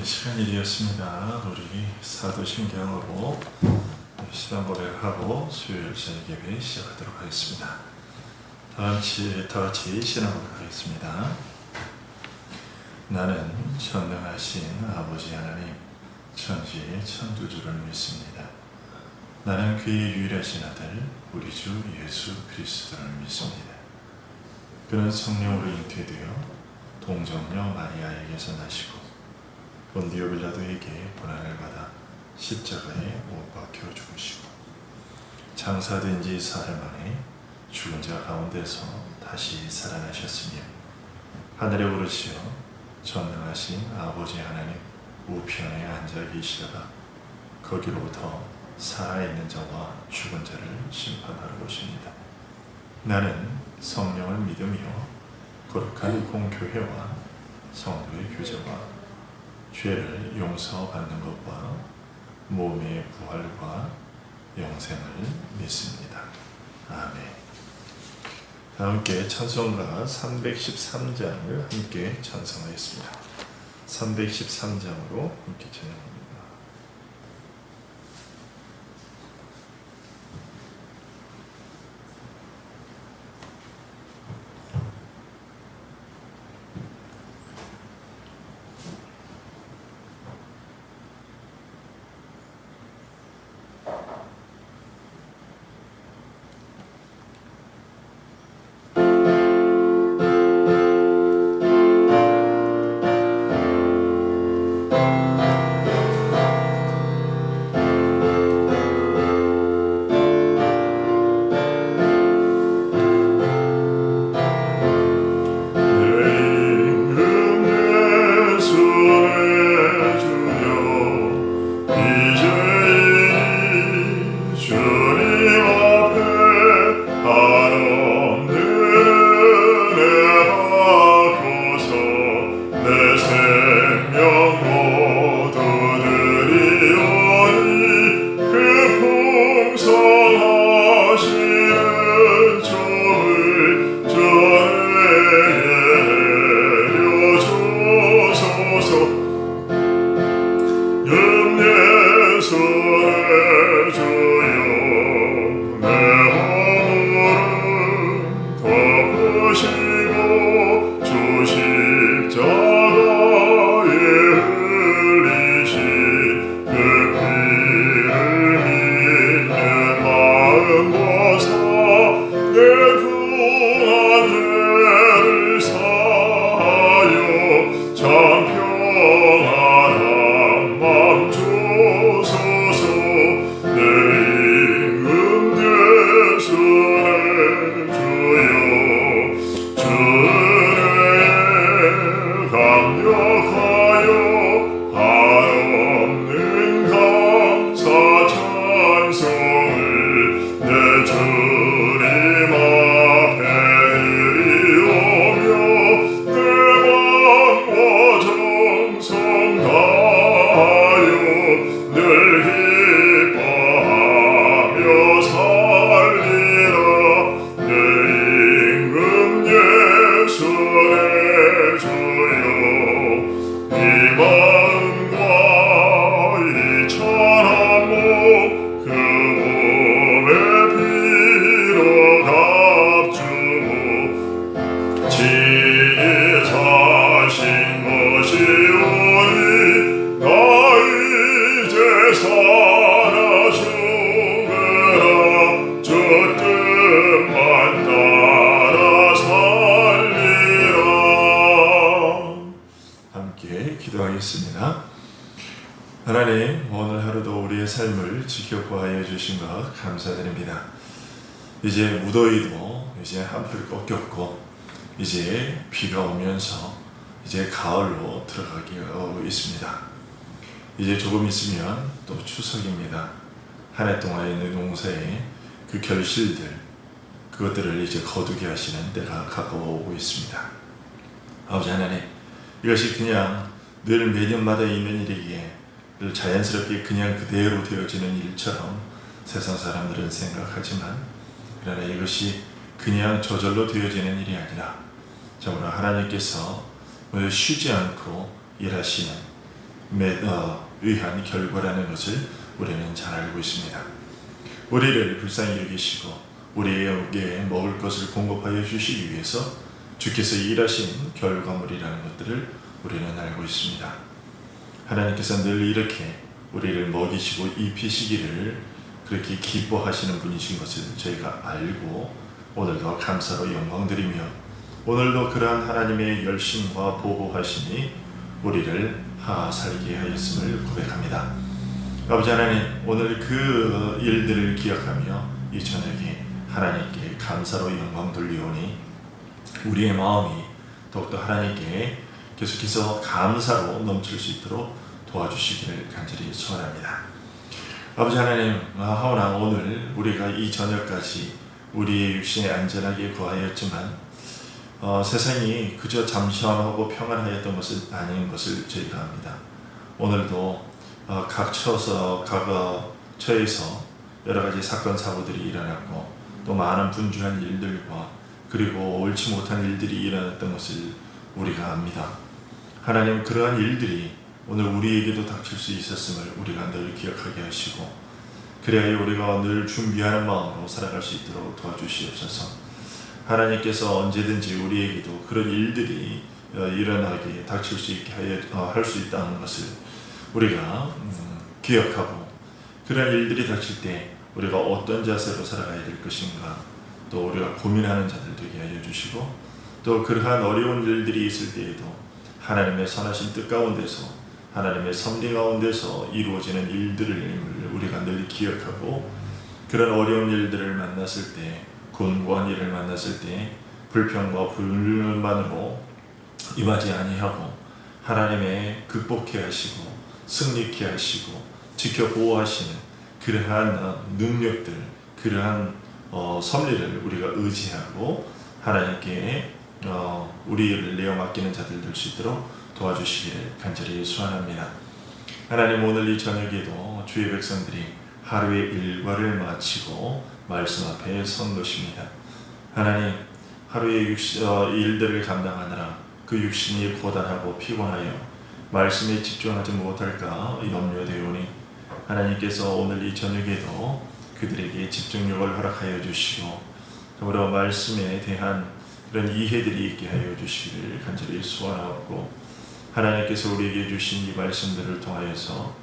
시간이 되었습니다. 우리 사도신경으로 신앙 고백하고 수요일 저녁 예배 시작하도록 하겠습니다. 다 같이 신앙 고백하겠습니다. 나는 전능하신 아버지 하나님 천지의 천주주를 믿습니다. 나는 그의 유일하신 아들 우리 주 예수 그리스도를 믿습니다. 그는 성령으로 잉태되어 동정녀 마리아에게서 나시고 본디오 빌라도에게 고난을 받아 십자가에 못 박혀 죽으시고 장사된 지 사흘 만에 죽은 자 가운데서 다시 살아나셨으며 하늘에 오르시어 전능하신 아버지 하나님 우편에 앉아 계시다가 거기로부터 살아있는 자와 죽은 자를 심판하러 오십니다. 나는 성령을 믿으며 거룩한 공교회와 성도의 교제와 죄를 용서받는 것과 몸의 부활과 영생을 믿습니다. 아멘. 다 함께 찬송가 313장을 함께 찬송하겠습니다. 313장으로 함께 찬양합니다. 하나님, 오늘 하루도 우리의 삶을 지켜보아여 주신 것 감사드립니다. 이제 무더위도 이제 한풀 꺾였고 이제 비가 오면서 이제 가을로 들어가고 있습니다. 이제 조금 있으면 또 추석입니다. 한 해 동안 있는 농사의 그 결실들, 그것들을 이제 거두게 하시는 때가 가까워오고 있습니다. 아버지 하나님, 이것이 그냥 늘 매년마다 있는 일이기에 늘 자연스럽게 그냥 그대로 되어지는 일처럼 세상 사람들은 생각하지만, 그러나 이것이 그냥 저절로 되어지는 일이 아니라 정말 하나님께서 쉬지 않고 일하시는 의한 결과라는 것을 우리는 잘 알고 있습니다. 우리를 불쌍히 여기시고 우리에게 먹을 것을 공급하여 주시기 위해서 주께서 일하신 결과물이라는 것들을 우리는 알고 있습니다. 하나님께서 늘 이렇게 우리를 먹이시고 입히시기를 그렇게 기뻐하시는 분이신 것을 저희가 알고 오늘도 감사로 영광드리며 오늘도 그러한 하나님의 열심과 보호하심이 우리를 살게 하였음을 고백합니다. 아버지 하나님, 오늘 그 일들을 기억하며 이 저녁에 하나님께 감사로 영광 돌리오니 우리의 마음이 더욱더 하나님께 계속해서 감사로 넘칠 수 있도록 도와주시기를 간절히 소원합니다. 아버지 하나님, 하오나 오늘 우리가 이 저녁까지 우리의 육신에 안전하게 거하였지만 세상이 그저 잠시만하고 평안하였던 것은 아닌 것을 저희가 압니다. 오늘도 각 처에서 여러 가지 사건 사고들이 일어났고 또 많은 분주한 일들과 그리고 옳지 못한 일들이 일어났던 것을 우리가 압니다. 하나님, 그러한 일들이 오늘 우리에게도 닥칠 수 있었음을 우리가 늘 기억하게 하시고 그래야 우리가 늘 준비하는 마음으로 살아갈 수 있도록 도와주시옵소서. 하나님께서 언제든지 우리에게도 그런 일들이 일어나게 닥칠 수 있게 할 수 있다는 것을 우리가 기억하고 그런 일들이 닥칠 때 우리가 어떤 자세로 살아가야 될 것인가 또 우리가 고민하는 자들 되게 하여 주시고 또 그러한 어려운 일들이 있을 때에도 하나님의 선하신 뜻 가운데서 하나님의 섭리 가운데서 이루어지는 일들을 우리가 늘 기억하고 그런 어려운 일들을 만났을 때 곤고한 일을 만났을 때 불평과 불만으로 임하지 아니하고 하나님의 극복해 하시고 승리케 하시고 지켜 보호하시는 그러한 능력들 그러한 섭리를 우리가 의지하고 하나님께 우리를 내어 맡기는 자들 될 수 있도록 도와주시기를 간절히 소원합니다. 하나님, 오늘 이 저녁에도 주의 백성들이 하루의 일과를 마치고 말씀 앞에 선 것입니다. 하나님, 하루의 일들을 감당하느라 그 육신이 고단하고 피곤하여 말씀에 집중하지 못할까 염려되오니 하나님께서 오늘 이 저녁에도 그들에게 집중력을 허락하여 주시고 더불어 말씀에 대한 그런 이해들이 있게 하여 주시기를 간절히 소원하옵고 하나님께서 우리에게 주신 이 말씀들을 통하여서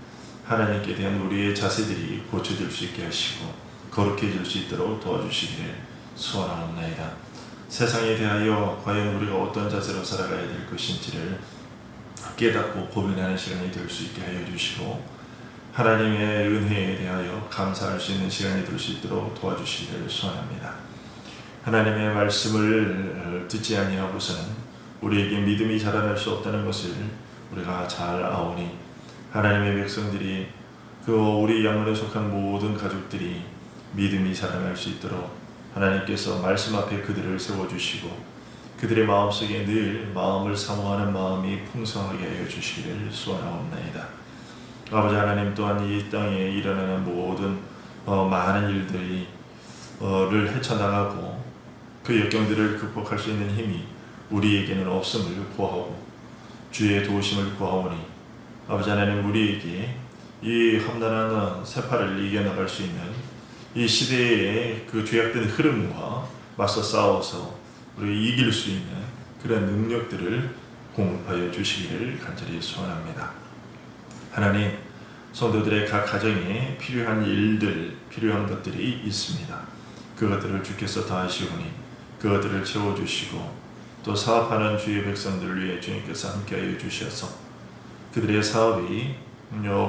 하나님께 대한 우리의 자세들이 고쳐질 수 있게 하시고 거룩해질 수 있도록 도와주시기를 소원하옵나이다. 세상에 대하여 과연 우리가 어떤 자세로 살아가야 될 것인지를 깨닫고 고민하는 시간이 될 수 있게 하여 주시고 하나님의 은혜에 대하여 감사할 수 있는 시간이 될 수 있도록 도와주시기를 소원합니다. 하나님의 말씀을 듣지 아니하고서는 우리에게 믿음이 자라날 수 없다는 것을 우리가 잘 아오니 하나님의 백성들이 우리 양문에 속한 모든 가족들이 믿음이 자라날 수 있도록 하나님께서 말씀 앞에 그들을 세워주시고 그들의 마음속에 늘 마음을 사모하는 마음이 풍성하게 하여 주시기를 소원하옵나이다. 아버지 하나님, 또한 이 땅에 일어나는 모든 많은 일들을 헤쳐나가고 그 역경들을 극복할 수 있는 힘이 우리에게는 없음을 구하고 주의 도우심을 구하오니 아버지 하나님, 우리에게 이 험난한 세파를 이겨나갈 수 있는 이 시대의 그 죄악된 흐름과 맞서 싸워서 우리 이길 수 있는 그런 능력들을 공급하여 주시기를 간절히 소원합니다. 하나님, 성도들의 각 가정에 필요한 일들, 필요한 것들이 있습니다. 그것들을 주께서 다 하시오니 그것들을 채워주시고 또 사업하는 주의 백성들을 위해 주님께서 함께하여 주셔서 그들의 사업이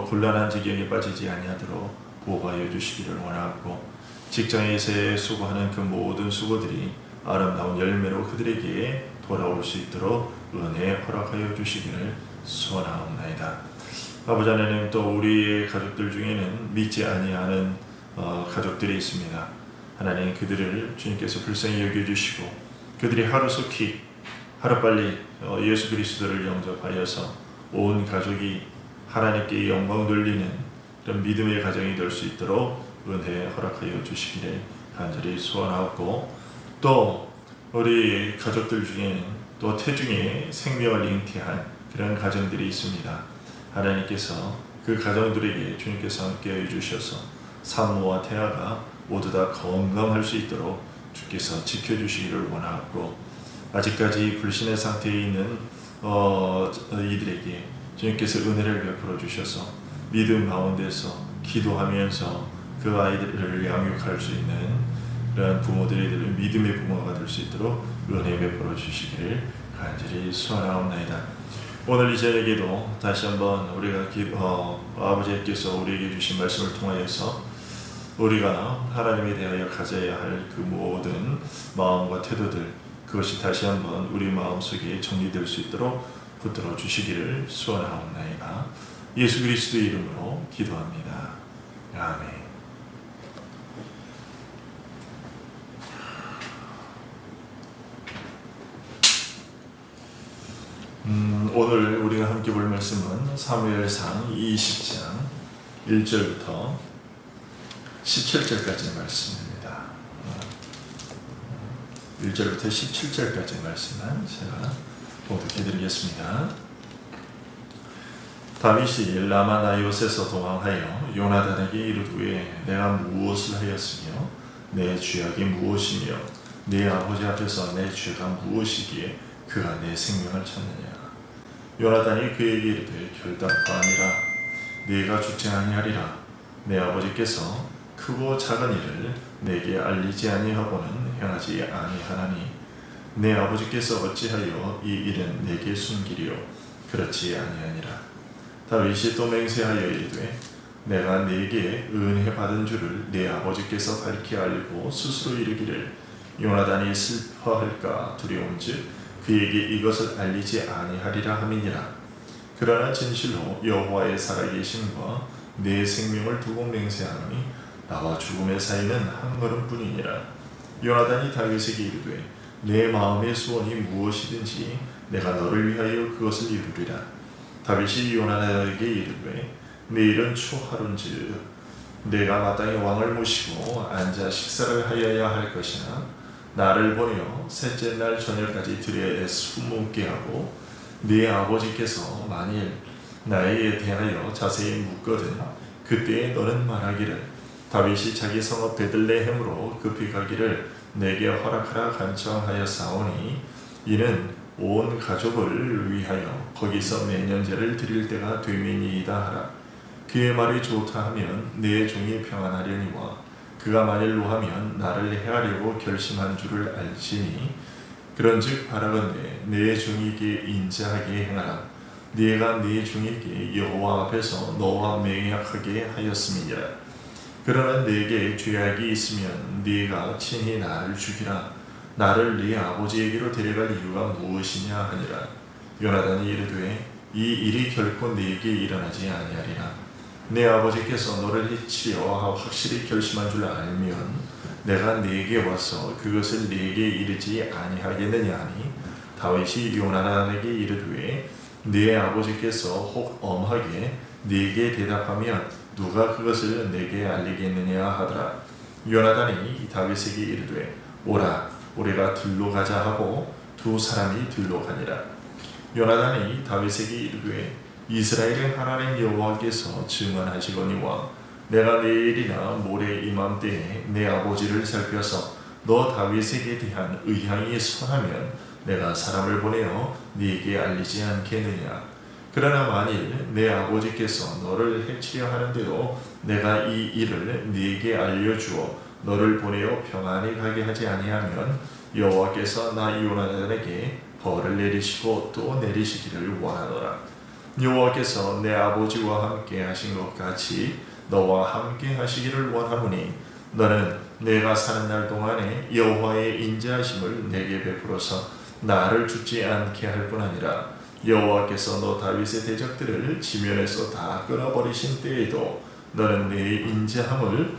곤란한 지경에 빠지지 아니하도록 보호하여 주시기를 원하고 직장에서 수고하는 그 모든 수고들이 아름다운 열매로 그들에게 돌아올 수 있도록 은혜 허락하여 주시기를 소원하옵나이다. 아버지 하나님, 또 우리의 가족들 중에는 믿지 아니하는 가족들이 있습니다. 하나님, 그들을 주님께서 불쌍히 여겨주시고 그들이 하루속히 하루빨리 예수 그리스도를 영접하여서 온 가족이 하나님께 영광 돌리는 그런 믿음의 가정이 될 수 있도록 은혜 허락하여 주시기를 간절히 소원하고 또 우리 가족들 중에 또 태중에 생명을 잉태한 그런 가정들이 있습니다. 하나님께서 그 가정들에게 주님께서 함께해 주셔서 산모와 태아가 모두 다 건강할 수 있도록 주께서 지켜주시기를 원하고, 아직까지 불신의 상태에 있는 이들에게 주님께서 은혜를 베풀어 주셔서 믿음 가운데서 기도하면서 그 아이들을 양육할 수 있는 그런 부모들이 믿음의 부모가 될 수 있도록 은혜 베풀어 주시기를 간절히 소원하옵나이다. 오늘 이 저녁에도 다시 한번 우리가 아버지께서 우리에게 주신 말씀을 통하여서 우리가 하나님에 대하여 가져야 할 그 모든 마음과 태도들, 그것이 다시 한번 우리 마음속에 정리될 수 있도록 붙들어 주시기를 소원하옵나이다. 예수 그리스도의 이름으로 기도합니다. 아멘. 오늘 우리가 함께 볼 말씀은 사무엘상 20장 1절부터 17절까지의 말씀입니다. 1절부터 17절까지의 말씀은 제가 봉독해드리겠습니다. 다윗이 라마나요스에서 도망하여 요나단에게 이르되 내가 무엇을 하였으며 내 죄악이 무엇이며 내 아버지 앞에서 내 죄가 무엇이기에 그가 내 생명을 찾느냐. 요나단이 그에게 이르되 결단코 아니라 네가 죽지 아니하리라. 내 아버지께서 크고 작은 일을 내게 알리지 아니하고는 행하지 아니하나니 내 아버지께서 어찌하여 이 일은 내게 숨기리요. 그렇지 아니하니라. 다윗이 또 맹세하여 이르되 내가 네게 은혜 받은 줄을 내 아버지께서 밝히 알고 스스로 이르기를 요나단이 슬퍼할까 두려움즉 그에게 이것을 알리지 아니하리라 함이니라. 그러나 진실로 여호와의 살아계심과 내 생명을 두고 맹세하노니 나와 죽음의 사이는 한 걸음뿐이니라. 요나단이 다윗에게 이르되 내 마음의 소원이 무엇이든지 내가 너를 위하여 그것을 이루리라. 다윗이 요나단에게 이르되 내일은 초하루인즉 내가 마땅히 왕을 모시고 앉아 식사를 하여야 할 것이나 나를 보내어 셋째 날 저녁까지 들에 숨게 하고 네 아버지께서 만일 나에 대하여 자세히 묻거든 그때에 너는 말하기를 다윗이 자기 성읍 베들레헴으로 급히 가기를 내게 허락하라 간청하였사오니 이는 온 가족을 위하여 거기서 매년제를 드릴 때가 되매니이다 하라. 그의 말이 좋다 하면 내 종이 평안하려니와 그가 만일 노하면 나를 해하려고 결심한 줄을 알지니 그런즉 바라건대 내 종에게 인자하게 행하라. 네가 네 종에게 여호와 앞에서 너와 맹약하게 하였음이니라. 그러나 내게 죄악이 있으면 네가 친히 나를 죽이라. 나를 네 아버지에게로 데려갈 이유가 무엇이냐 하니라. 요나단이 이르되 이 일이 결코 네게 일어나지 아니하리라. 내 아버지께서 너를 해치려 확실히 결심한 줄 알면 내가 네게 와서 그것을 네게 이르지 아니하겠느냐 하니 다윗이 요나단에게 이르되 네 아버지께서 혹 엄하게 네게 대답하면 누가 그것을 내게 알리겠느냐 하더라. 요나단이 다윗에게 이르되 오라 우리가 들로 가자 하고 두 사람이 들로 가니라. 요나단이 다윗에게 이르되 이스라엘의 하나님 여호와께서 증언하시거니와 내가 내일이나 모레 이맘때에 내 아버지를 살펴서 너 다윗에게 대한 의향이 선하면 내가 사람을 보내어 네게 알리지 않겠느냐. 그러나 만일 내 아버지께서 너를 해치려 하는데도 내가 이 일을 네게 알려주어 너를 보내어 평안히 가게 하지 아니하면 여호와께서 나 요나단에게 벌을 내리시고 또 내리시기를 원하노라. 여호와께서 내 아버지와 함께 하신 것 같이 너와 함께 하시기를 원하노니 너는 내가 사는 날 동안에 여호와의 인자하심을 내게 베풀어서 나를 죽지 않게 할 뿐 아니라 여호와께서 너 다윗의 대적들을 지면에서 다 끊어버리신 때에도 너는 내 인자함을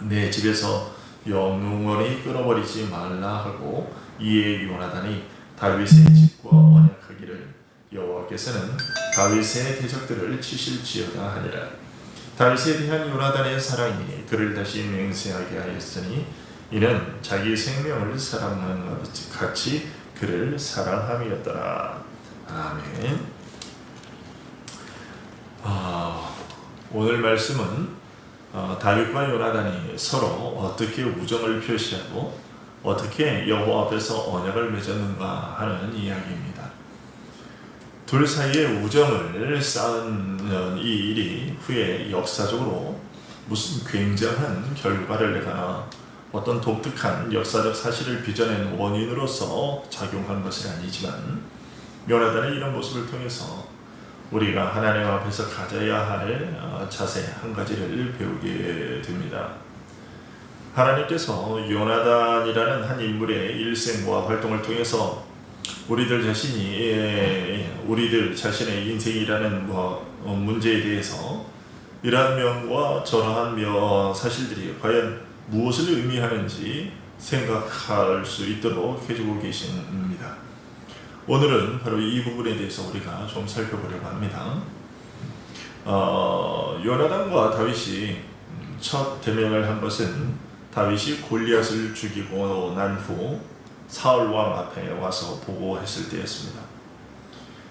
내 집에서 영원히 끊어버리지 말라 하고 이에 요나단이 다윗의 집과 언약하기를 여호와께서는 다윗의 대적들을 치실지어다 하니라. 다윗에 대한 요나단의 사랑이 그를 다시 맹세하게 하였으니 이는 자기 생명을 사랑하는 것 같이 그를 사랑함이었더라. 아멘. 오늘 말씀은 다윗과 요나단이 서로 어떻게 우정을 표시하고 어떻게 여호와 앞에서 언약을 맺었는가 하는 이야기입니다. 둘 사이의 우정을 쌓은 이 일이 후에 역사적으로 무슨 굉장한 결과를 내거나 어떤 독특한 역사적 사실을 빚어낸 원인으로서 작용한 것은 아니지만, 요나단의 이런 모습을 통해서 우리가 하나님 앞에서 가져야 할 자세 한 가지를 배우게 됩니다. 하나님께서 요나단이라는 한 인물의 일생과 활동을 통해서 우리들 자신의 인생이라는 문제에 대해서 이러한 면과 저러한 사실들이 과연 무엇을 의미하는지 생각할 수 있도록 해주고 계십니다. 오늘은 바로 이 부분에 대해서 우리가 좀 살펴보려고 합니다. 요나단과 다윗이 첫 대면을 한 것은 다윗이 골리앗을 죽이고 난 후 사울 왕 앞에 와서 보고했을 때였습니다.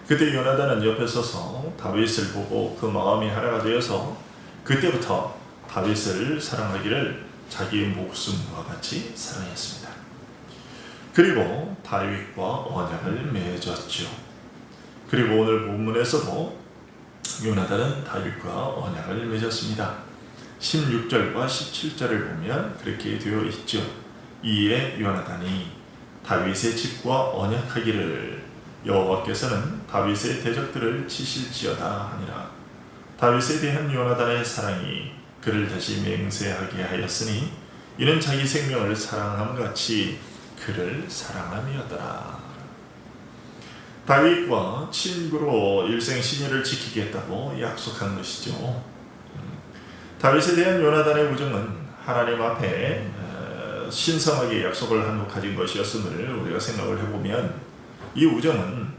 그때 요나단은 옆에 서서 다윗을 보고 그 마음이 하나가 되어서 그때부터 다윗을 사랑하기를 자기의 목숨과 같이 사랑했습니다. 그리고 다윗과 언약을 맺었죠. 그리고 오늘 본문에서도 요나단은 다윗과 언약을 맺었습니다. 16절과 17절을 보면 그렇게 되어 있죠. 이에 요나단이 다윗의 집과 언약하기를 여호와께서는 다윗의 대적들을 치실지어다 하니라. 다윗에 대한 요나단의 사랑이 그를 다시 맹세하게 하였으니 이는 자기 생명을 사랑함같이 그를 사랑함이었더라. 다윗과 친구로 일생 신의를 지키겠다고 약속한 것이죠. 다윗에 대한 요나단의 우정은 하나님 앞에 신성하게 약속을 한 후 가진 것이었음을 우리가 생각을 해보면, 이 우정은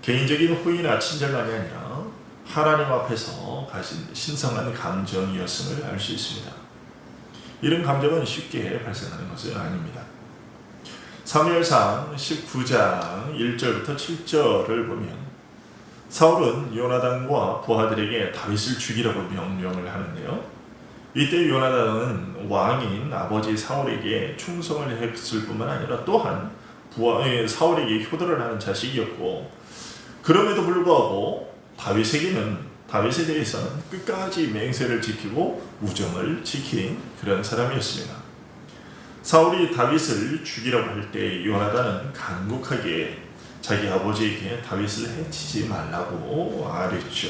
개인적인 호의나 친절만이 아니라 하나님 앞에서 가진 신성한 감정이었음을 알 수 있습니다. 이런 감정은 쉽게 발생하는 것은 아닙니다. 사무엘상 19장 1절부터 7절을 보면 사울은 요나단과 부하들에게 다윗을 죽이라고 명령을 하는데요. 이때 요나단은 왕인 아버지 사울에게 충성을 했을 뿐만 아니라 또한 사울에게 효도를 하는 자식이었고, 그럼에도 불구하고 다윗에 대해서는 끝까지 맹세를 지키고 우정을 지킨 그런 사람이었습니다. 사울이 다윗을 죽이라고 할 때 요나단은 간곡하게 자기 아버지에게 다윗을 해치지 말라고 아뢰었죠.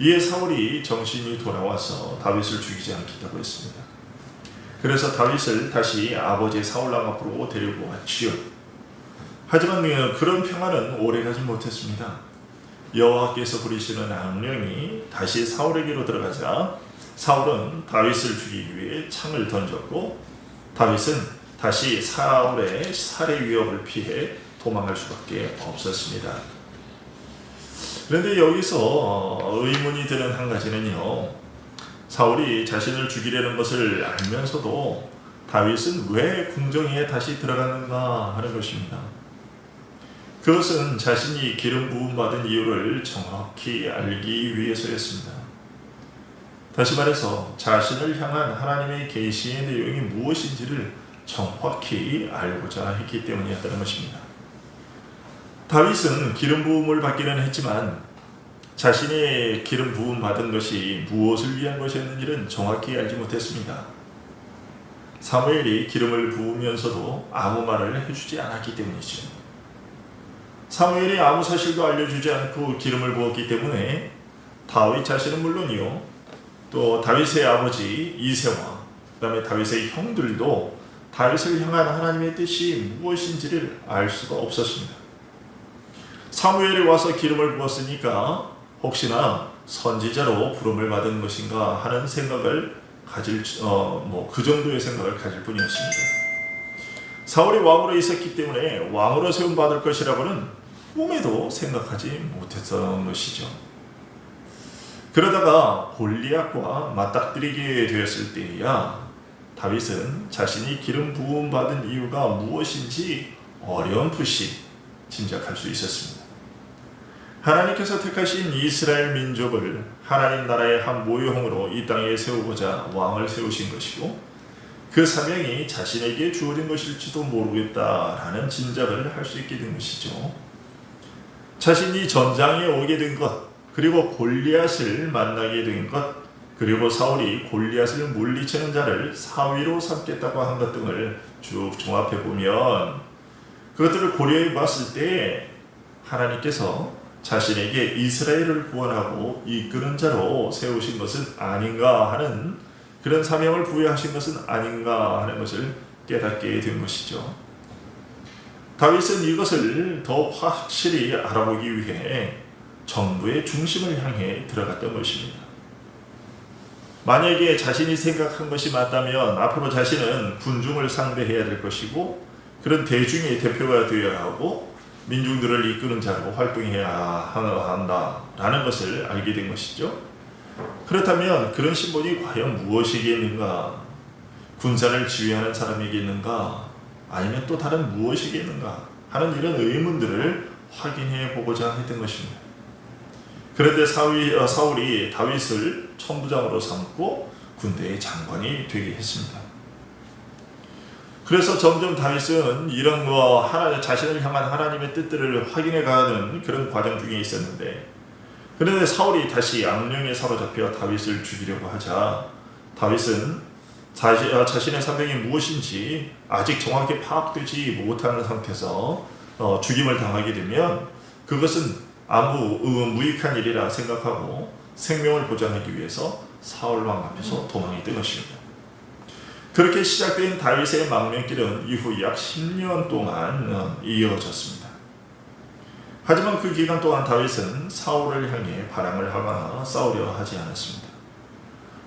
이에 사울이 정신이 돌아와서 다윗을 죽이지 않겠다고 했습니다. 그래서 다윗을 다시 아버지 사울왕 앞으로 데리고 왔지요. 하지만 그런 평화는 오래가지 못했습니다. 여호와께서 부리시는 악령이 다시 사울에게로 들어가자 사울은 다윗을 죽이기 위해 창을 던졌고, 다윗은 다시 사울의 살해 위협을 피해 도망할 수밖에 없었습니다. 그런데 여기서 의문이 드는 한 가지는요, 사울이 자신을 죽이려는 것을 알면서도 다윗은 왜 궁정에 다시 들어갔는가 하는 것입니다. 그것은 자신이 기름 부음 받은 이유를 정확히 알기 위해서였습니다. 다시 말해서 자신을 향한 하나님의 계시의 내용이 무엇인지를 정확히 알고자 했기 때문이었다는 것입니다. 다윗은 기름 부음을 받기는 했지만 자신의 기름 부음 받은 것이 무엇을 위한 것이었는지는 정확히 알지 못했습니다. 사무엘이 기름을 부으면서도 아무 말을 해주지 않았기 때문이죠. 사무엘이 아무 사실도 알려주지 않고 기름을 부었기 때문에 다윗 자신은 물론이요, 또 다윗의 아버지 이새와 그 다음에 다윗의 형들도 다윗을 향한 하나님의 뜻이 무엇인지를 알 수가 없었습니다. 사무엘이 와서 기름을 부었으니까 혹시나 선지자로 부름을 받은 것인가 하는 생각을 그 정도의 생각을 가질 뿐이었습니다. 사울이 왕으로 있었기 때문에 왕으로 세움 받을 것이라고는 꿈에도 생각하지 못했던 것이죠. 그러다가 골리앗과 맞닥뜨리게 되었을 때야 다윗은 자신이 기름 부음 받은 이유가 무엇인지 어렴풋이 짐작할 수 있었습니다. 하나님께서 택하신 이스라엘 민족을 하나님 나라의 한 모형으로 이 땅에 세우고자 왕을 세우신 것이고, 그 사명이 자신에게 주어진 것일지도 모르겠다라는 짐작을 할 수 있게 된 것이죠. 자신이 전장에 오게 된 것, 그리고 골리앗을 만나게 된 것, 그리고 사울이 골리앗을 물리치는 자를 사위로 삼겠다고 한 것 등을 쭉 종합해 보면, 그것들을 고려해 봤을 때 하나님께서 자신에게 이스라엘을 구원하고 이끄는 자로 세우신 것은 아닌가 하는, 그런 사명을 부여하신 것은 아닌가 하는 것을 깨닫게 된 것이죠. 다윗은 이것을 더 확실히 알아보기 위해 정부의 중심을 향해 들어갔던 것입니다. 만약에 자신이 생각한 것이 맞다면 앞으로 자신은 군중을 상대해야 될 것이고, 그런 대중의 대표가 되어야 하고 민중들을 이끄는 자로 활동해야 한다라는 것을 알게 된 것이죠. 그렇다면 그런 신분이 과연 무엇이겠는가? 군사를 지휘하는 사람이겠는가? 아니면 또 다른 무엇이겠는가? 하는 이런 의문들을 확인해 보고자 했던 것입니다. 그런데 사울이 다윗을 천부장으로 삼고 군대의 장관이 되게 했습니다. 그래서 점점 다윗은 이런 자신을 향한 하나님의 뜻들을 확인해 가는 그런 과정 중에 있었는데, 그런데 사울이 다시 악령에 사로잡혀 다윗을 죽이려고 하자, 다윗은 자신의 사명이 무엇인지 아직 정확히 파악되지 못하는 상태에서 죽임을 당하게 되면 그것은 아무 무익한 일이라 생각하고 생명을 보장하기 위해서 사울 왕 앞에서 도망이 뜬 것입니다. 그렇게 시작된 다윗의 망명길은 이후 약 10년 동안 이어졌습니다. 하지만 그 기간 동안 다윗은 사울을 향해 바람을 하거나 싸우려 하지 않았습니다.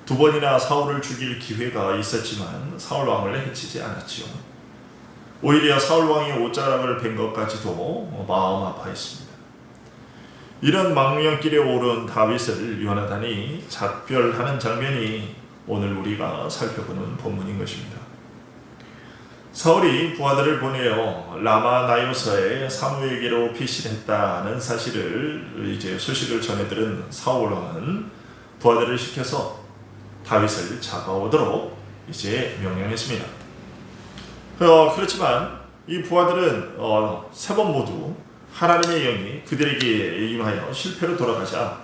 2번이나 사울을 죽일 기회가 있었지만 사울 왕을 해치지 않았지요. 오히려 사울 왕의 옷자락을 벤 것까지도 마음 아파했습니다. 이런 망명길에 오른 다윗을 요나단이 작별하는 장면이 오늘 우리가 살펴보는 본문인 것입니다. 사울이 부하들을 보내어 라마 나요서에 사무엘에게로 피신했다는 사실을 소식을 전해 들은 사울 왕은 부하들을 시켜서 다윗을 잡아오도록 명령했습니다. 그렇지만 이 부하들은 3번 모두 하나님의 영이 그들에게 임하여 실패로 돌아가자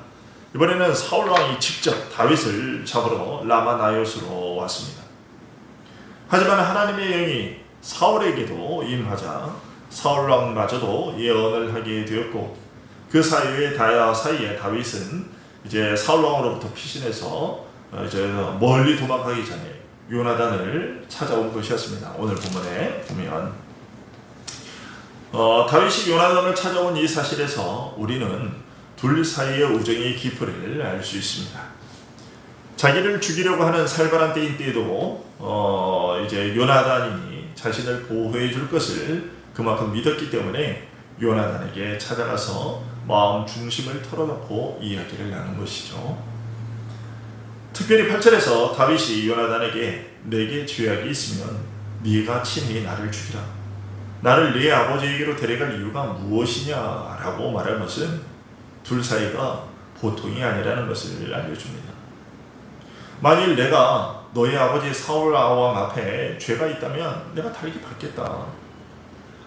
이번에는 사울 왕이 직접 다윗을 잡으러 라마 나요스로 왔습니다. 하지만 하나님의 영이 사울에게도 임하자 사울 왕마저도 예언을 하게 되었고, 그 사이에 다윗은 사울 왕으로부터 피신해서 멀리 도망가기 전에 요나단을 찾아온 것이었습니다. 오늘 본문에 보면 다윗이 요나단을 찾아온 이 사실에서 우리는 둘 사이의 우정의 깊이를 알 수 있습니다. 자기를 죽이려고 하는 살벌한 때인 때에도 요나단이 자신을 보호해 줄 것을 그만큼 믿었기 때문에 요나단에게 찾아가서 마음 중심을 털어놓고 이야기를 나눈 것이죠. 특별히 8절에서 다윗이 요나단에게 내게 죄악이 있으면 네가 친히 나를 죽이라. 나를 네 아버지에게로 데려갈 이유가 무엇이냐라고 말한 것은 둘 사이가 보통이 아니라는 것을 알려줍니다. 만일 내가 너의 아버지 사울 왕 앞에 죄가 있다면 내가 달기 받겠다.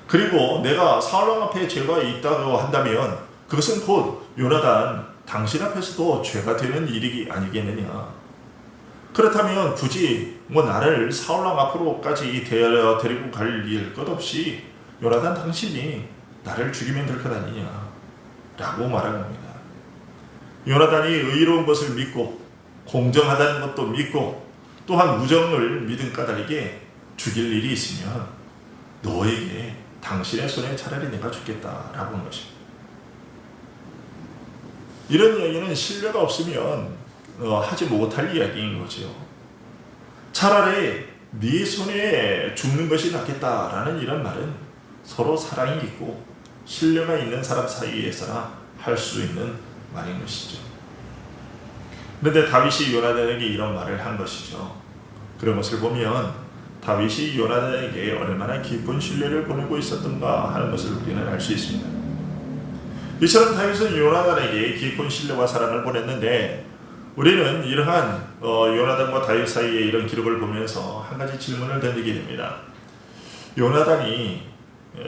그리고 내가 사울 왕 앞에 죄가 있다고 한다면 그것은 곧 요나단 당신 앞에서도 죄가 되는 일이 아니겠느냐. 그렇다면 굳이 나를 사울 왕 앞으로까지 데리고 갈 일 것 없이 요나단 당신이 나를 죽이면 될 것 아니냐 라고 말하는 겁니다. 요나단이 의로운 것을 믿고 공정하다는 것도 믿고 또한 우정을 믿은 까닭에 죽일 일이 있으면 너에게 당신의 손에 차라리 내가 죽겠다라고 한 것입니다. 이런 이야기는 신뢰가 없으면 하지 못할 이야기인 거죠. 차라리 네 손에 죽는 것이 낫겠다라는 이런 말은 서로 사랑이 있고 신뢰가 있는 사람 사이에서나 할 수 있는 말인 것이죠. 그런데 다윗이 요나단에게 이런 말을 한 것이죠. 그런 것을 보면 다윗이 요나단에게 얼마나 깊은 신뢰를 보내고 있었던가 하는 것을 우리는 알 수 있습니다. 이처럼 다윗은 요나단에게 깊은 신뢰와 사랑을 보냈는데 우리는 이러한 요나단과 다윗 사이의 이런 기록을 보면서 한 가지 질문을 던지게 됩니다. 요나단이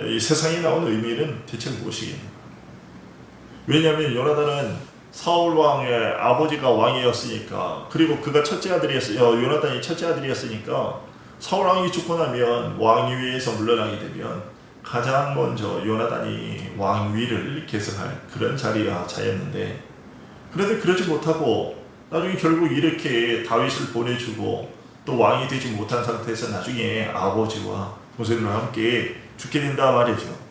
이 세상에 나온 의미는 대체 무엇이겠는가? 왜냐하면 요나단은 사울 왕의 아버지가 왕이었으니까, 그리고 그가 첫째 아들이었어요. 요나단이 첫째 아들이었으니까 사울 왕이 죽고 나면 왕위에서 물러나게 되면 가장 먼저 요나단이 왕위를 계승할 그런 자였는데, 그런데 그러지 못하고 나중에 결국 이렇게 다윗을 보내주고 또 왕이 되지 못한 상태에서 나중에 아버지와 동생과 함께 죽게 된다 말이죠.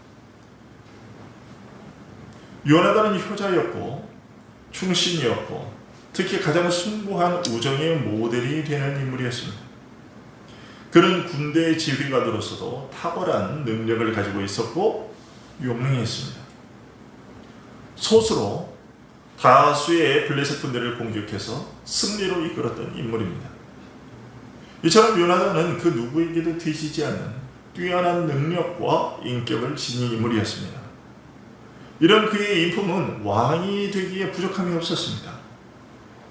요나단은 효자였고 충신이었고 특히 가장 숭고한 우정의 모델이 되는 인물이었습니다. 그는 군대 지휘관으로서도 탁월한 능력을 가지고 있었고 용맹했습니다. 소수로 다수의 블레셋 군대를 공격해서 승리로 이끌었던 인물입니다. 이처럼 요나단은 그 누구에게도 뒤지지 않는 뛰어난 능력과 인격을 지닌 인물이었습니다. 이런 그의 인품은 왕이 되기에 부족함이 없었습니다.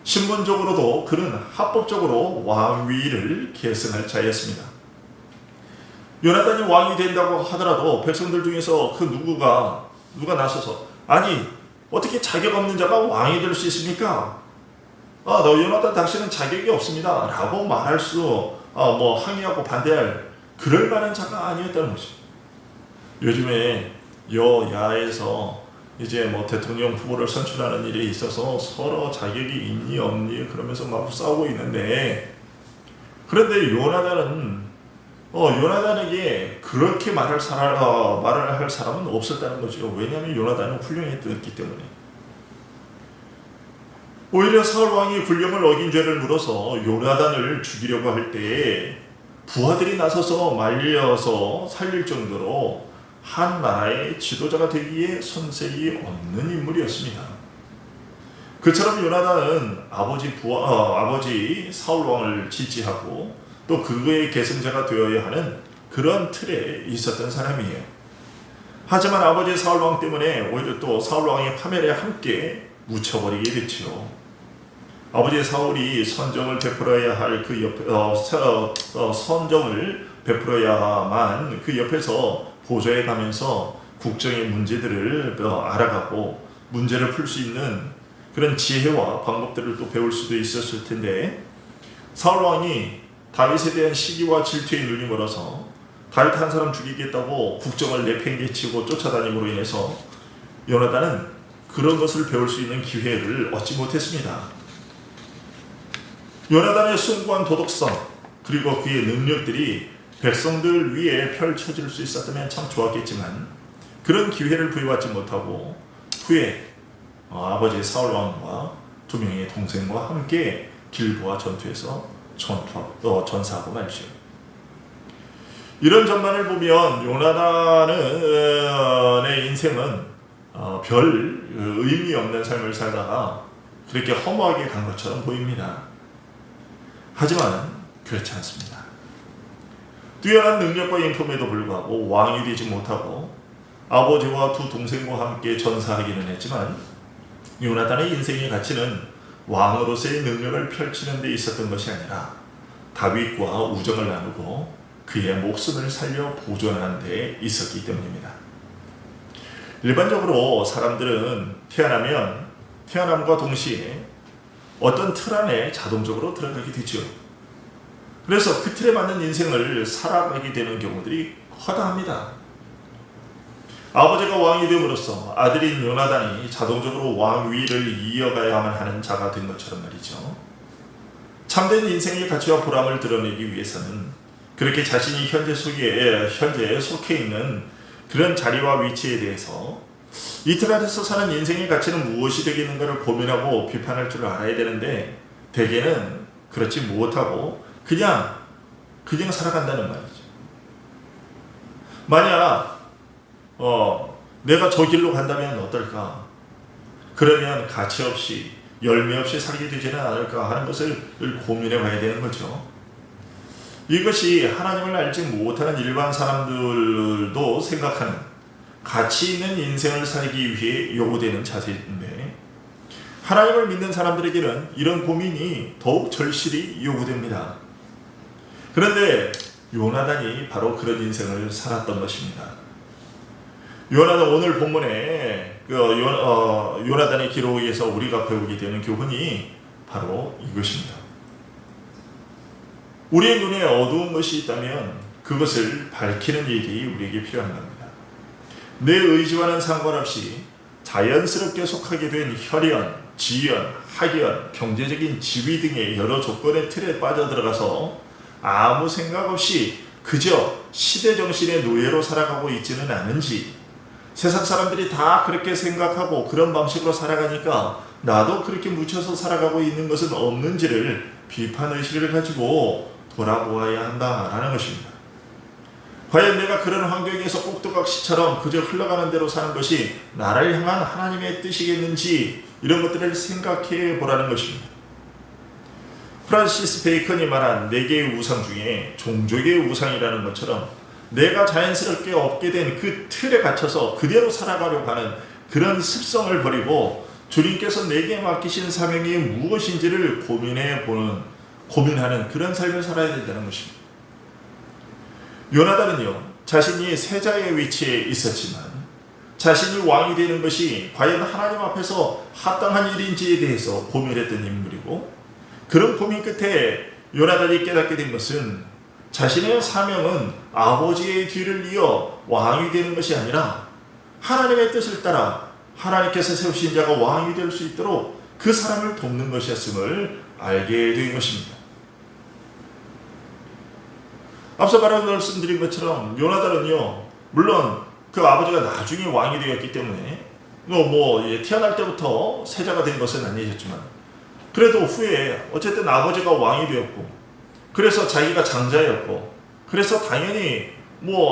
신분적으로도 그는 합법적으로 왕위를 계승할 자였습니다. 요나단이 왕이 된다고 하더라도 백성들 중에서 그 누가 나서서 아니 어떻게 자격 없는 자가 왕이 될 수 있습니까? 너 요나단 당신은 자격이 없습니다 라고 말할 수 항의하고 반대할 그럴 만한 자가 아니었다는 것입니다. 요즘에 여야에서 이제 대통령 후보를 선출하는 일에 있어서 서로 자격이 있니 없니 그러면서 막 싸우고 있는데, 그런데 요나단에게 그렇게 말을 할 사람은 없었다는 거죠. 왜냐하면 요나단은 훌륭했기 때문에. 오히려 사울 왕이 군령을 어긴 죄를 물어서 요나단을 죽이려고 할 때에 부하들이 나서서 말려서 살릴 정도로 한 나라의 지도자가 되기에 손색이 없는 인물이었습니다. 그처럼 요나단은 아버지 사울 왕을 지지하고 또 그의 계승자가 되어야 하는 그런 틀에 있었던 사람이에요. 하지만 아버지 사울 왕 때문에 오히려 또 사울 왕의 파멸에 함께 묻혀버리게 됐죠. 아버지 사울이 선정을 베풀어야 할 그 옆에 선정을 베풀어야만 그 옆에서 보좌에 가면서 국정의 문제들을 알아가고 문제를 풀 수 있는 그런 지혜와 방법들을 또 배울 수도 있었을 텐데, 사울 왕이 다윗에 대한 시기와 질투에 눈이 멀어서 다윗 한 사람 죽이겠다고 국정을 내팽개치고 쫓아다님으로 인해서 요나단은 그런 것을 배울 수 있는 기회를 얻지 못했습니다. 요나단의 숭고한 도덕성 그리고 그의 능력들이 백성들 위에 펼쳐질 수 있었다면 참 좋았겠지만 그런 기회를 부여받지 못하고 후에 아버지 사울 왕과 두 명의 동생과 함께 길보아 전투에서 전사하고 말죠. 이런 전만을 보면 요나단의 인생은 별 의미 없는 삶을 살다가 그렇게 허무하게 간 것처럼 보입니다. 하지만 그렇지 않습니다. 뛰어난 능력과 인품에도 불구하고 왕이 되지 못하고 아버지와 두 동생과 함께 전사하기는 했지만 요나단의 인생의 가치는 왕으로서의 능력을 펼치는 데 있었던 것이 아니라 다윗과 우정을 나누고 그의 목숨을 살려 보존하는 데 있었기 때문입니다. 일반적으로 사람들은 태어남과 동시에 어떤 틀 안에 자동적으로 들어가게 되죠. 그래서 그 틀에 맞는 인생을 살아가게 되는 경우들이 허다합니다. 아버지가 왕이 됨으로써 아들인 요나단이 자동적으로 왕위를 이어가야만 하는 자가 된 것처럼 말이죠. 참된 인생의 가치와 보람을 드러내기 위해서는 그렇게 자신이 현재 속해 있는 그런 자리와 위치에 대해서 이 틀 안에서 사는 인생의 가치는 무엇이 되겠는가를 고민하고 비판할 줄 알아야 되는데, 대개는 그렇지 못하고 그냥 살아간다는 말이죠. 만약 내가 저 길로 간다면 어떨까? 그러면 가치 없이 열매 없이 살게 되지는 않을까 하는 것을 고민해 봐야 되는 거죠. 이것이 하나님을 알지 못하는 일반 사람들도 생각하는 가치 있는 인생을 살기 위해 요구되는 자세인데, 하나님을 믿는 사람들에게는 이런 고민이 더욱 절실히 요구됩니다. 그런데 요나단이 바로 그런 인생을 살았던 것입니다. 요나단, 오늘 본문에 요나단의 기록에서 우리가 배우게 되는 교훈이 바로 이것입니다. 우리의 눈에 어두운 것이 있다면 그것을 밝히는 일이 우리에게 필요한 겁니다. 내 의지와는 상관없이 자연스럽게 속하게 된 혈연, 지연, 학연, 경제적인 지위 등의 여러 조건의 틀에 빠져들어가서 아무 생각 없이 그저 시대정신의 노예로 살아가고 있지는 않은지, 세상 사람들이 다 그렇게 생각하고 그런 방식으로 살아가니까 나도 그렇게 묻혀서 살아가고 있는 것은 없는지를 비판의식을 가지고 돌아보아야 한다라는 것입니다. 과연 내가 그런 환경에서 꼭두각시처럼 그저 흘러가는 대로 사는 것이 나를 향한 하나님의 뜻이겠는지, 이런 것들을 생각해 보라는 것입니다. 프란시스 베이컨이 말한 4개의 우상 중에 종족의 우상이라는 것처럼 내가 자연스럽게 얻게 된 그 틀에 갇혀서 그대로 살아가려고 하는 그런 습성을 버리고 주님께서 내게 맡기신 사명이 무엇인지를 고민하는 그런 삶을 살아야 된다는 것입니다. 요나단은요, 자신이 세자의 위치에 있었지만 자신이 왕이 되는 것이 과연 하나님 앞에서 합당한 일인지에 대해서 고민했던 인물이고, 그런 고민 끝에 요나단이 깨닫게 된 것은 자신의 사명은 아버지의 뒤를 이어 왕이 되는 것이 아니라 하나님의 뜻을 따라 하나님께서 세우신 자가 왕이 될 수 있도록 그 사람을 돕는 것이었음을 알게 된 것입니다. 앞서 말씀드린 것처럼 요나단은요, 물론 그 아버지가 나중에 왕이 되었기 때문에 태어날 때부터 세자가 된 것은 아니셨지만, 그래도 후에 어쨌든 아버지가 왕이 되었고, 그래서 자기가 장자였고, 그래서 당연히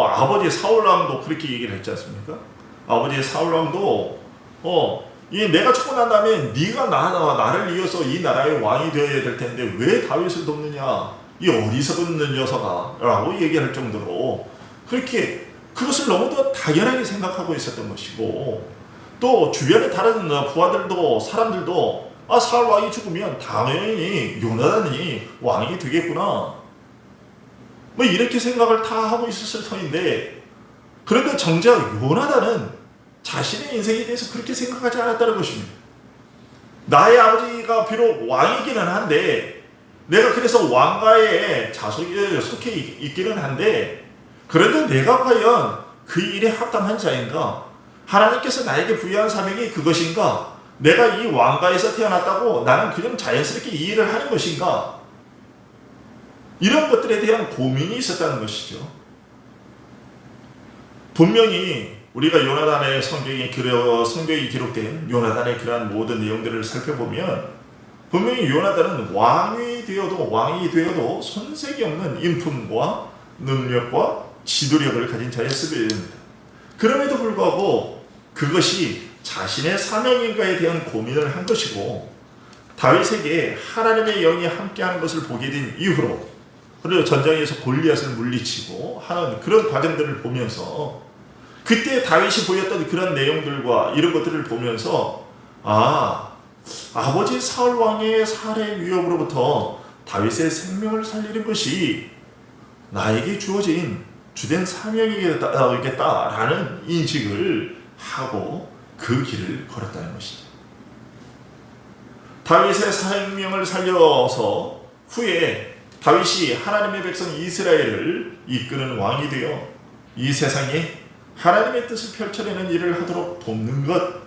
아버지 사울왕도 그렇게 얘기를 했지 않습니까? 아버지 사울왕도 내가 죽고 난 다음에 네가 나를 이어서 이 나라의 왕이 되어야 될 텐데 왜 다윗을 돕느냐, 이 어리석은 녀석아 라고 얘기할 정도로 그렇게 그것을 너무도 당연하게 생각하고 있었던 것이고, 또 주변의 다른 부하들도 사람들도 사울 왕이 죽으면 당연히 요나단이 왕이 되겠구나, 이렇게 생각을 다 하고 있었을 터인데, 그런데 정작 요나단은 자신의 인생에 대해서 그렇게 생각하지 않았다는 것입니다. 나의 아버지가 비록 왕이기는 한데, 내가 그래서 왕가의 자손에 속해 있기는 한데, 그래도 내가 과연 그 일에 합당한 자인가? 하나님께서 나에게 부여한 사명이 그것인가? 내가 이 왕가에서 태어났다고 나는 그냥 자연스럽게 이 일을 하는 것인가? 이런 것들에 대한 고민이 있었다는 것이죠. 분명히 우리가 요나단의 성경이 기록된 요나단의 그러한 모든 내용들을 살펴보면, 분명히 요나단은 왕이 되어도 손색이 없는 인품과 능력과 지도력을 가진 자였음을 됩니다. 그럼에도 불구하고 그것이 자신의 사명인가에 대한 고민을 한 것이고, 다윗에게 하나님의 영이 함께하는 것을 보게 된 이후로, 그리고 전장에서 골리앗을 물리치고 하는 그런 과정들을 보면서, 그때 다윗이 보였던 그런 내용들과 이런 것들을 보면서 아버지 사울 왕의 살해 위협으로부터 다윗의 생명을 살리는 것이 나에게 주어진 주된 사명이겠다라는 인식을 하고 그 길을 걸었다는 것이죠. 다윗의 생명을 살려서 후에 다윗이 하나님의 백성 이스라엘을 이끄는 왕이 되어 이 세상에 하나님의 뜻을 펼쳐내는 일을 하도록 돕는 것,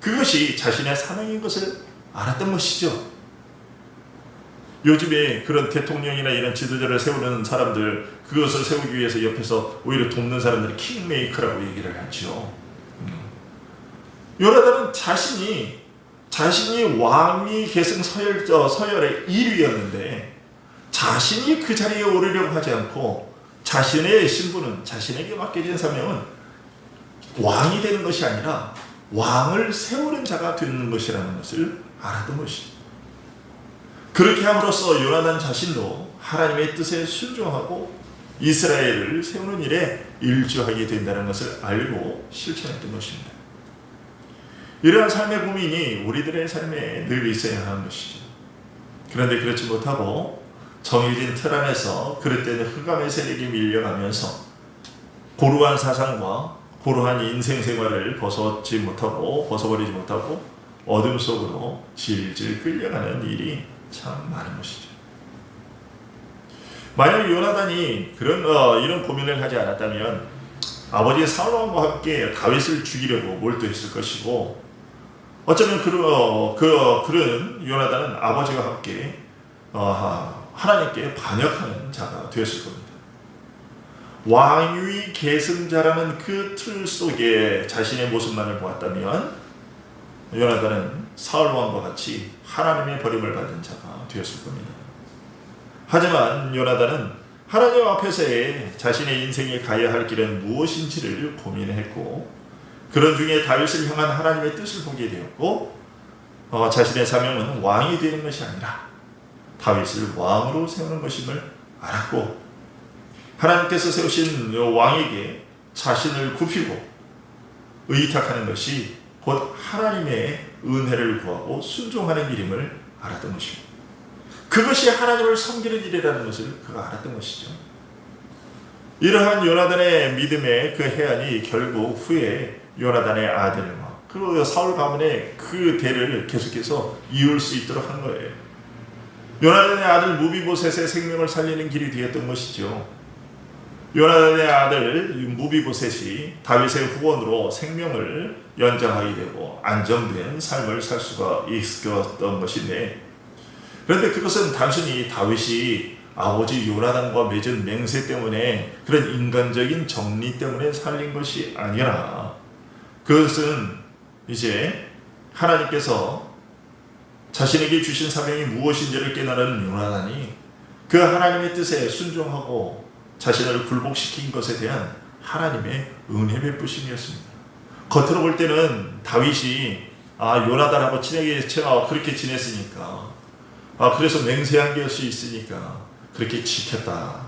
그것이 자신의 사명인 것을 알았던 것이죠. 요즘에 그런 대통령이나 이런 지도자를 세우는 사람들, 그것을 세우기 위해서 옆에서 오히려 돕는 사람들이 킹메이커라고 얘기를 하죠. 요나단은 자신이 왕위 계승 서열의 1위였는데 자신이 그 자리에 오르려고 하지 않고 자신의 신분은, 자신에게 맡겨진 사명은 왕이 되는 것이 아니라 왕을 세우는 자가 되는 것이라는 것을 알았던 것이죠. 그렇게 함으로써 요나단 자신도 하나님의 뜻에 순종하고 이스라엘을 세우는 일에 일조하게 된다는 것을 알고 실천했던 것입니다. 이러한 삶의 고민이 우리들의 삶에 늘 있어야 하는 것이죠. 그런데 그렇지 못하고 정해진 틀 안에서 그릇된 흑암의 세력에 밀려가면서 고루한 사상과 고루한 인생 생활을 벗어버리지 못하고 어둠 속으로 질질 끌려가는 일이 참 많은 것이죠. 만약 요나단이 이런 고민을 하지 않았다면 아버지 사울 왕과 함께 다윗을 죽이려고 몰두했을 것이고, 어쩌면 그런 요나단은 아버지와 함께 하나님께 반역하는 자가 되었을 겁니다. 왕위 계승자라는 그 틀 속에 자신의 모습만을 보았다면 요나단은 사울 왕과 같이 하나님의 버림을 받은 자가 되었을 겁니다. 하지만 요나단은 하나님 앞에서의 자신의 인생에 가야 할 길은 무엇인지를 고민했고, 그런 중에 다윗을 향한 하나님의 뜻을 보게 되었고, 자신의 사명은 왕이 되는 것이 아니라 다윗을 왕으로 세우는 것임을 알았고, 하나님께서 세우신 왕에게 자신을 굽히고 의탁하는 것이 곧 하나님의 은혜를 구하고 순종하는 일임을 알았던 것입니다. 그것이 하나님을 섬기는 일이라는 것을 그가 알았던 것이죠. 이러한 요나단의 믿음의 그 해안이 결국 후에 요나단의 아들과 그 사울 가문의 그 대를 계속해서 이을 수 있도록 한 거예요. 요나단의 아들 무비보셋의 생명을 살리는 길이 되었던 것이죠. 요나단의 아들 무비보셋이 다윗의 후원으로 생명을 연장하게 되고 안정된 삶을 살 수가 있었던 것인데, 그런데 그것은 단순히 다윗이 아버지 요나단과 맺은 맹세 때문에 그런 인간적인 정리 때문에 살린 것이 아니라, 그것은 이제 하나님께서 자신에게 주신 사명이 무엇인지를 깨달은 요나단이 그 하나님의 뜻에 순종하고 자신을 굴복시킨 것에 대한 하나님의 은혜 베푸심이었습니다. 겉으로 볼 때는 다윗이 요나단하고 친하게 그렇게 지냈으니까, 그래서 맹세한 것이 있으니까 그렇게 지켰다,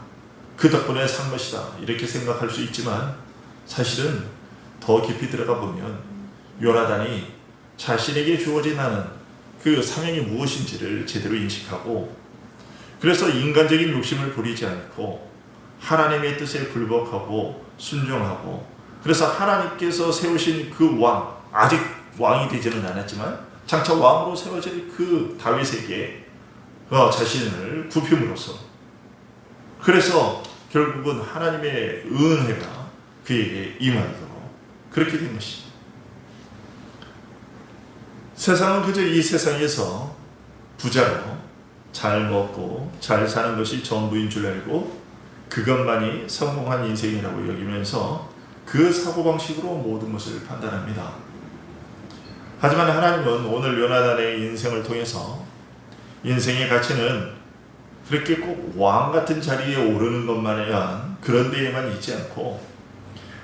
그 덕분에 산 것이다, 이렇게 생각할 수 있지만, 사실은 더 깊이 들어가 보면 요나단이 자신에게 주어진 하는 그 사명이 무엇인지를 제대로 인식하고, 그래서 인간적인 욕심을 부리지 않고 하나님의 뜻에 굴복하고 순종하고, 그래서 하나님께서 세우신 그 왕, 아직 왕이 되지는 않았지만 장차 왕으로 세워질 그 다윗에게 자신을 굽힘으로써, 그래서 결국은 하나님의 은혜가 그에게 임하도록 그렇게 된 것입니다. 세상은 그저 이 세상에서 부자로 잘 먹고 잘 사는 것이 전부인 줄 알고 그것만이 성공한 인생이라고 여기면서 그 사고방식으로 모든 것을 판단합니다. 하지만 하나님은 오늘 요나단의 인생을 통해서 인생의 가치는 그렇게 꼭 왕 같은 자리에 오르는 것만이란 그런 데에만 있지 않고,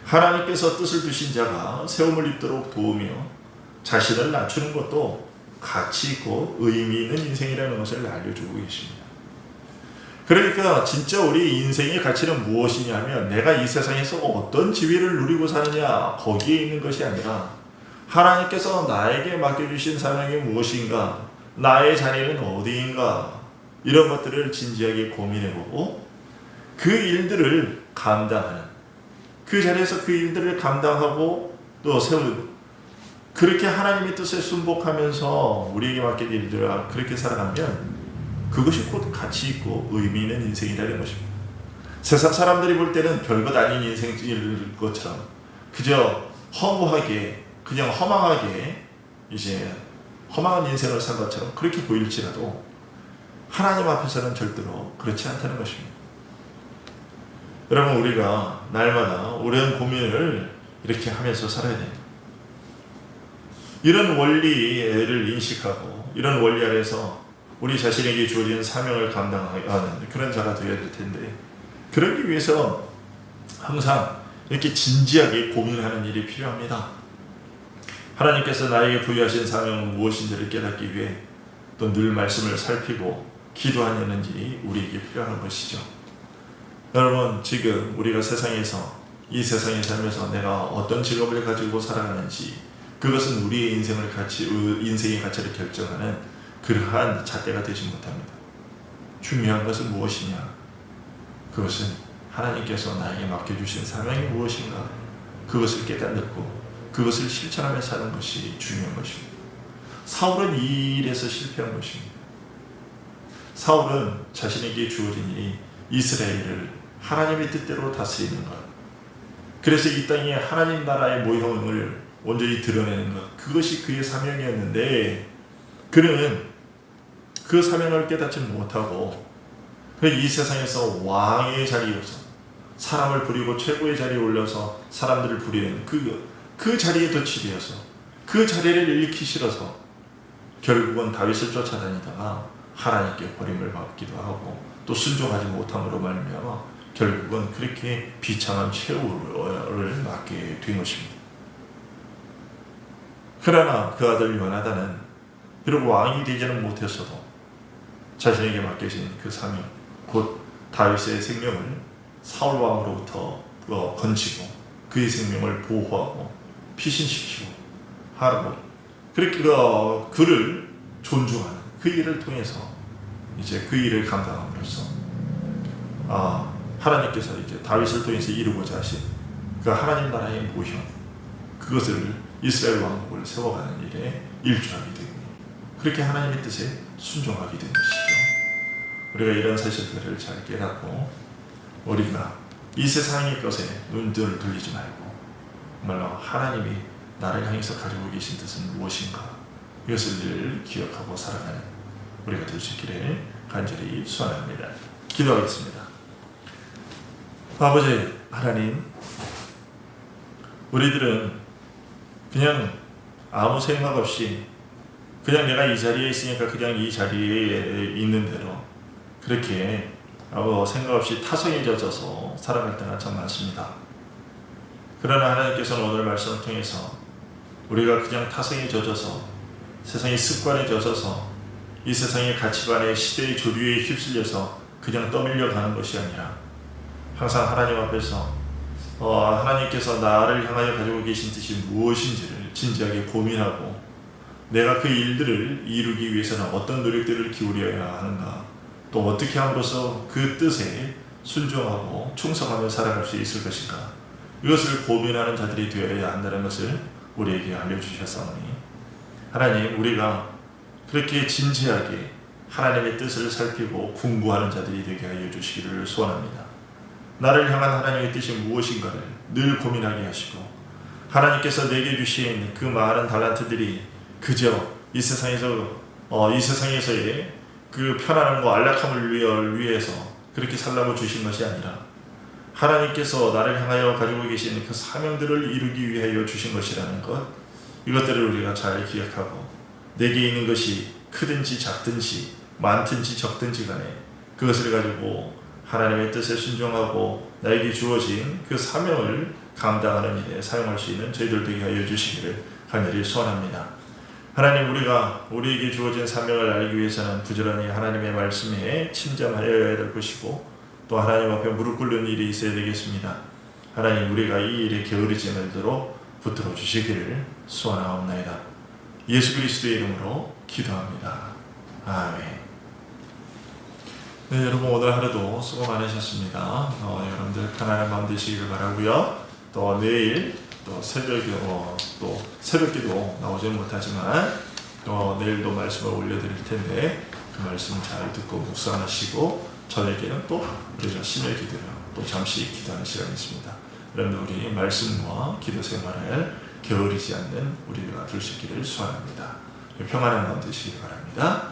하나님께서 뜻을 두신 자가 세움을 입도록 도우며 자신을 낮추는 것도 가치 있고 의미 있는 인생이라는 것을 알려주고 계십니다. 그러니까 진짜 우리 인생의 가치는 무엇이냐면, 내가 이 세상에서 어떤 지위를 누리고 사느냐 거기에 있는 것이 아니라, 하나님께서 나에게 맡겨주신 사명이 무엇인가, 나의 자리는 어디인가, 이런 것들을 진지하게 고민해보고 그 일들을 감당하는, 그 자리에서 그 일들을 감당하고 또 세우는, 그렇게 하나님의 뜻에 순복하면서 우리에게 맡긴 일들을 그렇게 살아가면 그것이 곧 가치 있고 의미 있는 인생이라는 것입니다. 세상 사람들이 볼 때는 별것 아닌 인생일 것처럼 그저 허무하게, 그냥 허망하게 이제 허망한 인생을 산 것처럼 그렇게 보일지라도 하나님 앞에서는 절대로 그렇지 않다는 것입니다. 여러분, 우리가 날마다 오랜 고민을 이렇게 하면서 살아야 됩니다. 이런 원리를 인식하고 이런 원리 아래서 우리 자신에게 주어진 사명을 감당하는 그런 자가 되어야 될 텐데, 그러기 위해서 항상 이렇게 진지하게 고민하는 일이 필요합니다. 하나님께서 나에게 부여하신 사명은 무엇인지를 깨닫기 위해 또 늘 말씀을 살피고 기도하는 일이 우리에게 필요한 것이죠. 여러분, 지금 우리가 세상에서 이 세상에 살면서 내가 어떤 직업을 가지고 살아가는지, 그것은 우리의 인생의 가치를 결정하는 그러한 잣대가 되지 못합니다. 중요한 것은 무엇이냐? 그것은 하나님께서 나에게 맡겨주신 사명이 무엇인가? 그것을 깨닫고 그것을 실천하며 사는 것이 중요한 것입니다. 사울은 이 일에서 실패한 것입니다. 사울은 자신에게 주어진 일이 이스라엘을 하나님의 뜻대로 다스리는 것, 그래서 이 땅에 하나님 나라의 모형을 온전히 드러내는 것, 그것이 그의 사명이었는데 그는 그 사명을 깨닫지 못하고 이 세상에서 왕의 자리에서 사람을 부리고 최고의 자리에 올려서 사람들을 부리는 그 자리에 덫이되어서 그 자리를 잃기 싫어서 결국은 다윗을 쫓아다니다가 하나님께 버림을 받기도 하고 또 순종하지 못함으로 말미암아 결국은 그렇게 비참한 최후를 맞게 된 것입니다. 그러나 그 아들 요나단은 비록 왕이 되지는 못했어도 자신에게 맡겨진 그 사명, 곧 다윗의 생명을 사울 왕으로부터 건지고 그의 생명을 보호하고 피신시키고 하고 그렇게 그를 존중하는 그 일을 통해서 이제 그 일을 감당함으로써 하나님께서 이제 다윗을 통해서 이루고자 하신 그 하나님 나라의 모형, 그것을 이스라엘 왕국을 세워가는 일에 일조하게 되고 그렇게 하나님의 뜻에 순종하게 된 것이죠. 우리가 이런 사실들을 잘 깨닫고 우리가 이 세상의 것에 눈들을 돌리지 말고 정말로 하나님이 나를 향해서 가지고 계신 뜻은 무엇인가, 이것을 늘 기억하고 살아가는 우리가 될 수 있기를 간절히 소원합니다. 기도하겠습니다. 아버지 하나님, 우리들은 그냥 아무 생각 없이 그냥 내가 이 자리에 있으니까 그냥 이 자리에 있는 대로 그렇게 생각 없이 타성에 젖어서 살아갈 때가 참 많습니다. 그러나 하나님께서는 오늘 말씀을 통해서 우리가 그냥 타성에 젖어서 세상의 습관에 젖어서 이 세상의 가치관의 시대의 조류에 휩쓸려서 그냥 떠밀려 가는 것이 아니라 항상 하나님 앞에서 하나님께서 나를 향하여 가지고 계신 뜻이 무엇인지를 진지하게 고민하고 내가 그 일들을 이루기 위해서는 어떤 노력들을 기울여야 하는가, 또 어떻게 함으로써 그 뜻에 순종하고 충성하며 살아갈 수 있을 것인가, 이것을 고민하는 자들이 되어야 한다는 것을 우리에게 알려주셨사오니 하나님, 우리가 그렇게 진지하게 하나님의 뜻을 살피고 공부하는 자들이 되게 하여 주시기를 소원합니다. 나를 향한 하나님의 뜻이 무엇인가를 늘 고민하게 하시고 하나님께서 내게 주신 그 많은 달란트들이 그저 이 세상에서의 그 편안함과 안락함을 위해서 그렇게 살라고 주신 것이 아니라 하나님께서 나를 향하여 가지고 계신 그 사명들을 이루기 위하여 주신 것이라는 것, 이것들을 우리가 잘 기억하고 내게 있는 것이 크든지 작든지 많든지 적든지 간에 그것을 가지고 하나님의 뜻에 순종하고 나에게 주어진 그 사명을 감당하는 일에 사용할 수 있는 저희들 되게 하여 주시기를 간절히 소원합니다. 하나님, 우리에게 주어진 사명을 알기 위해서는 부지런히 하나님의 말씀에 침잠하여야 될 것이고 또 하나님 앞에 무릎 꿇는 일이 있어야 되겠습니다. 하나님, 우리가 이 일에 게으르지 말도록 붙들어 주시기를 소원하옵나이다. 예수 그리스도의 이름으로 기도합니다. 아멘. 네, 여러분 오늘 하루도 수고 많으셨습니다. 여러분들 편안한 마음 되시기를 바라고요. 또 내일 또 새벽기도 나오지는 못하지만 또 내일도 말씀을 올려드릴 텐데 그 말씀 잘 듣고 묵상하시고 저녁에는 또 우리가 심야 기도로 또 잠시 기도하는 시간이 있습니다. 여러분들 우리 말씀과 기도 생활을 게으르지 않는 우리가 될 수 있기를 소원합니다. 평안한 마음 되시기 바랍니다.